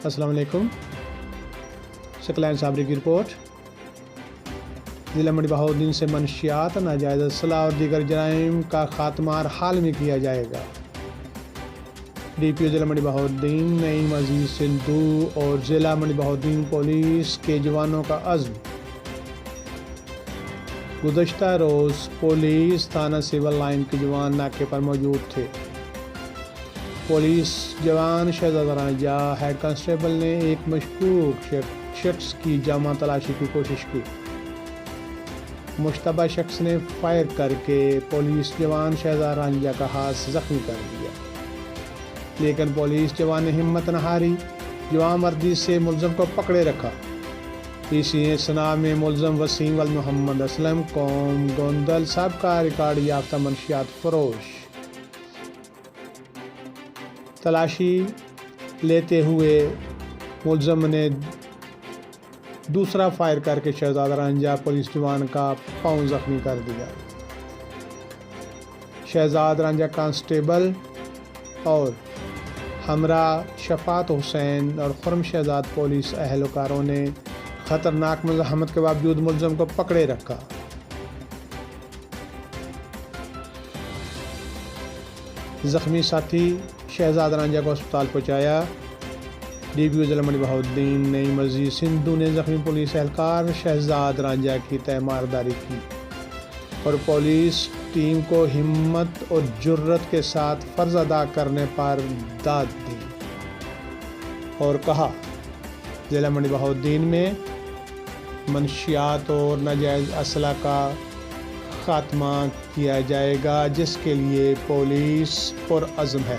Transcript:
السلام علیکم۔ سکلین صابری کی رپورٹ۔ ضلع منڈی بہاؤالدین سے منشیات، ناجائز اسلحہ اور دیگر جرائم کا خاتمہ ہر حال میں کیا جائے گا۔ ڈی پی او ضلع منڈی بہاؤالدین نعیم عزیز سندھو اور ضلع منڈی بہاؤالدین پولیس کے جوانوں کا عزم۔ گزشتہ روز پولیس تھانہ سول لائن کے جوان ناکے پر موجود تھے۔ پولیس جوان شہزادہ رانجھا ہیڈ کانسٹیبل نے ایک مشکوک شخص کی جامع تلاشی کی کوشش کی۔ مشتبہ شخص نے فائر کر کے پولیس جوان شہزادہ رانجھا کا ہاتھ زخمی کر دیا، لیکن پولیس جوان نے ہمت نہ ہاری، جوان مردی سے ملزم کو پکڑے رکھا۔ اسی اثناء میں ملزم وسیم محمد اسلم قوم گوندل سابقہ ریکارڈ یافتہ منشیات فروش تلاشی لیتے ہوئے ملزم نے دوسرا فائر کر کے شہزادہ رانجھا پولیس جوان کا پاؤں زخمی کر دیا۔ شہزادہ رانجھا کانسٹیبل اور ہمراہ شفاعت حسین اور خرم شہزاد پولیس اہلکاروں نے خطرناک مزاحمت کے باوجود ملزم کو پکڑے رکھا۔ زخمی ساتھی شہزادہ رانجھا کو اسپتال پہنچایا۔ ڈی پی او ضلع منڈی بہاؤالدین نعیم عزیز سندھو نے زخمی پولیس اہلکار شہزادہ رانجھا کی تیمارداری کی اور پولیس ٹیم کو ہمت اور جرات کے ساتھ فرض ادا کرنے پر داد دی اور کہا، ضلع منڈی بہاؤالدین میں منشیات اور ناجائز اسلحہ کا خاتمہ کیا جائے گا، جس کے لیے پولیس پرعزم ہے۔